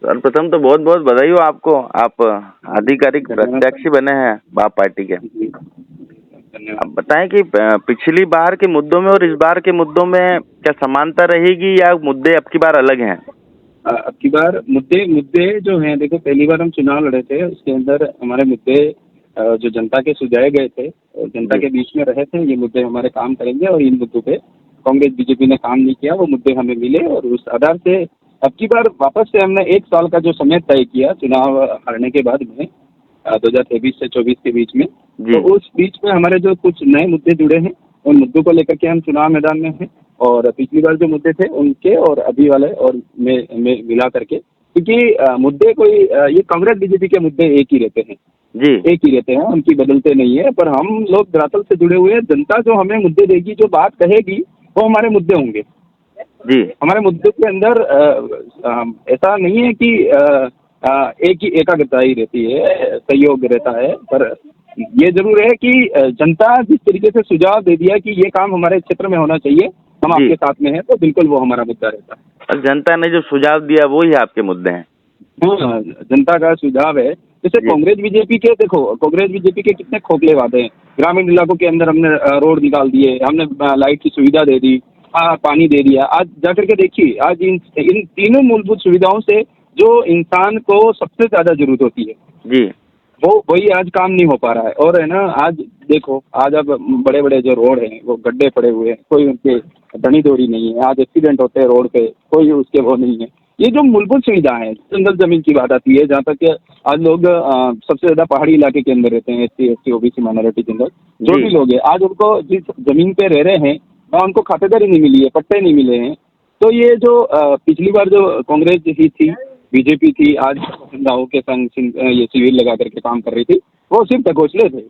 सर्वप्रथम तो बहुत बहुत बधाई हो आपको। आप आधिकारिक प्रत्याशी बने हैं बाप पार्टी के। धन्यवाद। अब बताएं कि पिछली बार के मुद्दों में और इस बार के मुद्दों में क्या समानता रहेगी या मुद्दे अब की बार अलग हैं? अब की बार मुद्दे मुद्दे जो हैं, देखो पहली बार हम चुनाव लड़े थे, उसके अंदर हमारे मुद्दे जो जनता के सुझाए गए थे और जनता जी के बीच में रहे थे, ये मुद्दे हमारे काम करेंगे और इन मुद्दों पे कांग्रेस बीजेपी ने काम नहीं किया, वो मुद्दे हमें मिले और उस आधार से अब की बार वापस से हमने 1 साल का जो समय तय किया चुनाव हारने के बाद में 2023 से 24 के बीच में, तो जी उस बीच में हमारे जो कुछ नए मुद्दे जुड़े हैं, उन मुद्दों को लेकर के हम चुनाव मैदान में हैं। और पिछली बार जो मुद्दे थे उनके और अभी वाले और में मिला करके, क्योंकि मुद्दे कोई ये कांग्रेस बीजेपी के मुद्दे एक ही रहते हैं, जी एक ही रहते हैं, उनकी बदलते नहीं है। पर हम लोग धरातल से जुड़े हुए हैं, जनता जो हमें मुद्दे देगी, जो बात कहेगी, वो हमारे मुद्दे होंगे। जी हमारे मुद्दे के अंदर ऐसा नहीं है कि एक ही एकाग्रता ही रहती है, सहयोग रहता है, पर ये जरूर है कि जनता जिस तरीके से सुझाव दे दिया कि ये काम हमारे क्षेत्र में होना चाहिए, हम जी। आपके साथ में हैं, तो बिल्कुल वो हमारा मुद्दा रहता है। और जनता ने जो सुझाव दिया वो ही आपके मुद्दे हैं। हाँ, जनता का सुझाव है। जैसे जी कांग्रेस बीजेपी के, देखो कांग्रेस बीजेपी के कितने खोखले वादे हैं। ग्रामीण इलाकों के अंदर हमने रोड निकाल दिए, हमने लाइट की सुविधा दे दी, पानी दे दिया। आज जाकर के देखिए, आज इन इन तीनों मूलभूत सुविधाओं से जो इंसान को सबसे ज्यादा जरूरत होती है, जी वो वही आज काम नहीं हो पा रहा है। और है ना, आज देखो, आज अब बड़े बड़े जो रोड हैं वो गड्ढे पड़े हुए हैं, कोई उनके धनी दोरी नहीं है। आज एक्सीडेंट होते हैं रोड पे, कोई उसके वो नहीं है। ये जो मूलभूत सुविधा है, जंगल जमीन की बात आती है, जहाँ तक कि आज लोग सबसे ज्यादा पहाड़ी इलाके के अंदर रहते हैं, SC OBC माइनॉरिटी जनरल जो जी भी लोग हैं, आज उनको जिस जमीन पे रह रहे हैं वहाँ उनको खातेदारी नहीं मिली है, पट्टे नहीं मिले हैं। तो ये जो पिछली बार जो कांग्रेस ही थी, बीजेपी थी, आज राव के संग ये शिविर लगा करके काम कर रही थी, वो सिर्फ ढकोसले थे।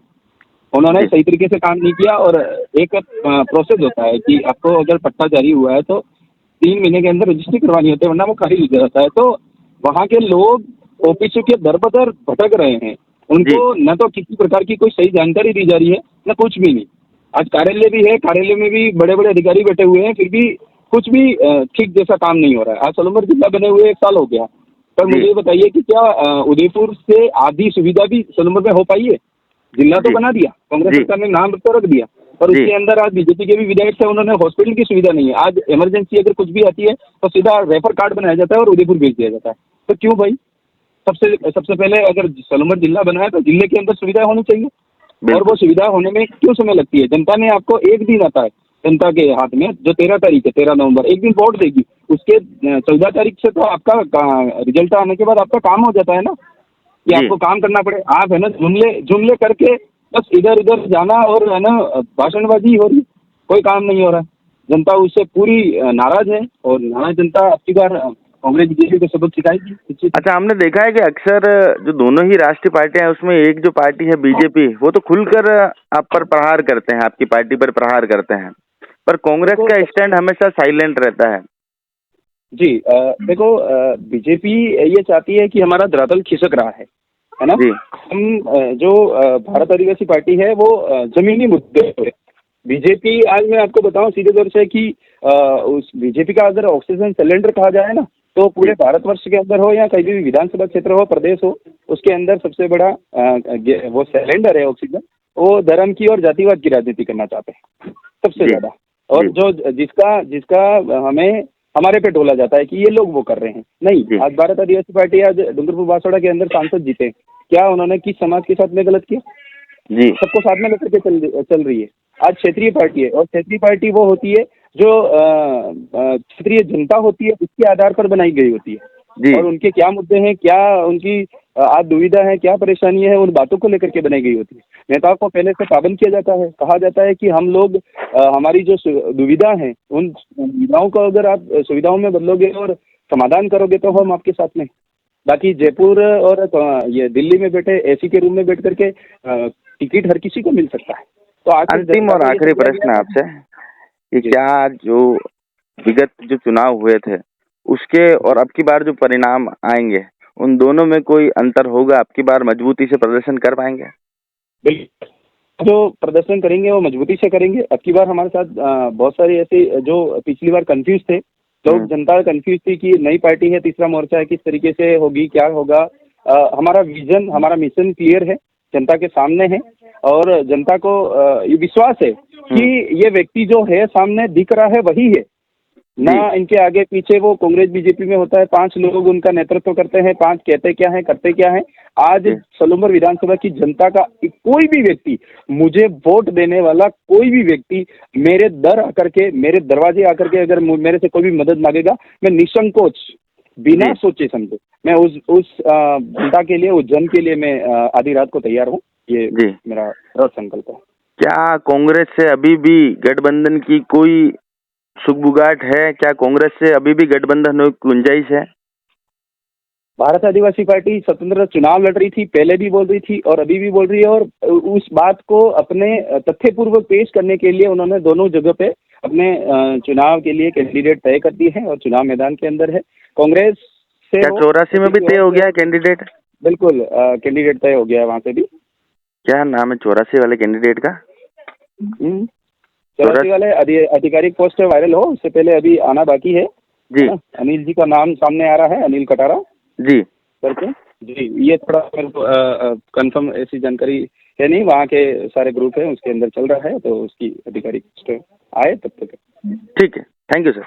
उन्होंने जी सही तरीके से काम नहीं किया। और एक प्रोसेस होता है कि आपको अगर पट्टा जारी हुआ है तो 3 महीने के अंदर रजिस्ट्री करवानी होती है, वरना वो खारिज हो जाता है। तो वहाँ के लोग ऑफिसों के दर बदर भटक रहे हैं, जी उनको न तो किसी प्रकार की कोई सही जानकारी दी जा रही है, न कुछ भी नहीं। आज कार्यालय भी है, कार्यालय में भी बड़े बड़े अधिकारी बैठे हुए हैं, फिर भी कुछ भी ठीक जैसा काम नहीं हो रहा है। आज सोलंबर जिला बने हुए 1 साल हो गया, पर मुझे जी ये बताइए कि क्या उदयपुर से आधी सुविधा भी सोलंबर में हो पाई है? जिला तो जी बना दिया, कांग्रेस जी सरकार ने नाम तो रख दिया, पर जी उसके अंदर आज बीजेपी के भी विधायक थे, उन्होंने हॉस्पिटल की सुविधा नहीं है। आज इमरजेंसी अगर कुछ भी आती है तो सीधा रेफर कार्ड बनाया जाता है और उदयपुर भेज दिया जाता है। तो क्यों भाई? सबसे सबसे पहले अगर सोलंबर जिला बना है तो जिले के अंदर सुविधा होनी चाहिए, और वो बिल्कुल सुविधा होने में क्यों समय लगती है? जनता ने आपको एक दिन आता है, जनता के हाथ में जो 13 तारीख है, 13 नवंबर, एक दिन वोट देगी, उसके 14 तारीख से तो आपका रिजल्ट आने के बाद आपका काम हो जाता है ना, कि जी। आपको काम करना पड़े। आप है ना जुमले जुमले करके बस इधर उधर जाना और है ना भाषणबाजी हो रही, कोई काम नहीं हो रहा है। जनता उससे पूरी नाराज है, और नाराज जनता अब की बार कांग्रेस बीजेपी को सबक सिखाएगी इस चीज़ अच्छा, हमने देखा है कि अक्सर जो दोनों ही राष्ट्रीय पार्टियां हैं उसमें एक जो पार्टी है बीजेपी, वो तो खुलकर आप पर प्रहार करते हैं, आपकी पार्टी पर प्रहार करते हैं, पर कांग्रेस देखो। का स्टैंड हमेशा साइलेंट रहता है। जी देखो, बीजेपी ये चाहती है कि हमारा धरातल खिसक रहा है ना। जी हम जो भारत आदिवासी पार्टी है वो जमीनी मुद्दे पे, बीजेपी आज मैं आपको बताऊं सीधे तौर से कि उस बीजेपी का अगर ऑक्सीजन सिलेंडर कहा जाए ना, तो पूरे जी भारतवर्ष के अंदर हो या कहीं भी विधानसभा क्षेत्र हो, प्रदेश हो, उसके अंदर सबसे बड़ा वो सिलेंडर है ऑक्सीजन। वो धर्म की और जातिवाद की राजनीति करना चाहते हैं सबसे जी ज्यादा। और जी जो जिसका जिसका हमें हमारे पे डोला जाता है कि ये लोग वो कर रहे हैं। नहीं, जी आज भारत आदिवासी पार्टी आज डूंगरपुर बांसवाड़ा के अंदर सांसद जीते, क्या उन्होंने किस समाज के साथ में गलत किया? जी सबको साथ में लेकर के चल रही है। आज क्षेत्रीय पार्टी है, और क्षेत्रीय पार्टी वो होती है जो क्षेत्रीय जनता होती है, उसके आधार पर बनाई गई होती है। जी और उनके क्या मुद्दे हैं, क्या उनकी आज दुविधा है, क्या परेशानी है, उन बातों को लेकर के बनाई गई होती है। नेताओं को पहले से पाबंद किया जाता है, कहा जाता है कि हम लोग हमारी जो दुविधा है, उन दुविधाओं को अगर आप सुविधाओं में बदलोगे और समाधान करोगे तो हम आपके साथ में। बाकी जयपुर और ये दिल्ली में बैठे एसी के रूम में बैठ करके टिकट हर किसी को मिल सकता है। तो आखिर अंतिम जनता और को ये आखिरी समझा प्रश्न गया है। आपसे कि जी। क्या जो विगत जो चुनाव हुए थे उसके और अब की बार जो परिणाम आएंगे उन दोनों में कोई अंतर होगा? अब की बार मजबूती से प्रदर्शन कर पाएंगे? बिल्कुल, जो प्रदर्शन करेंगे वो मजबूती से करेंगे। अब की बार हमारे साथ बहुत सारे ऐसे जो पिछली बार कंफ्यूज थे, लोग जनता कंफ्यूज थी कि नई पार्टी है, तीसरा मोर्चा है, किस तरीके से होगी, क्या होगा। हमारा विजन, हमारा मिशन क्लियर है, जनता के सामने है और जनता को ये विश्वास है कि ये व्यक्ति जो है सामने दिख रहा है वही है ना। इनके आगे पीछे वो कांग्रेस बीजेपी में होता है, 5 लोग उनका नेतृत्व करते हैं, 5 कहते क्या है करते क्या है। आज सलूम्बर विधानसभा की जनता का कोई भी व्यक्ति, मुझे वोट देने वाला कोई भी व्यक्ति मेरे दर आकर के, मेरे दरवाजे आकर के अगर मेरे से कोई भी मदद मांगेगा, मैं निसंकोच बिना सोचे समझे मैं उस जनता के लिए, उस जन के लिए मैं आधी रात को तैयार हूँ। ये मेरा दृढ़ संकल्प है। क्या कांग्रेस से अभी भी गठबंधन की कोई सुगबुगाहट है? क्या कांग्रेस से अभी भी गठबंधन की गुंजाइश है? भारत आदिवासी पार्टी स्वतंत्र चुनाव लड़ रही थी, पहले भी बोल रही थी और अभी भी बोल रही है, और उस बात को अपने तथ्यपूर्वक पेश करने के लिए उन्होंने दोनों जगह पे अपने चुनाव के लिए कैंडिडेट तय कर दिए हैं और चुनाव मैदान के अंदर है। कांग्रेस से 84 में भी तय हो गया है कैंडिडेट? बिल्कुल, कैंडिडेट तय हो गया है वहाँ पे भी। क्या नाम है 84 वाले कैंडिडेट का? 84 वाले आधिकारिक पोस्ट वायरल हो उससे पहले अभी आना बाकी है जी। अनिल जी का नाम सामने आ रहा है, अनिल कटारा जी करके जी। ये थोड़ा मेरे को कंफर्म ऐसी जानकारी है नहीं, वहाँ के सारे ग्रुप है उसके अंदर चल रहा है, तो उसकी आधिकारिक पोस्ट आए तब तक। ठीक है, थैंक यू सर।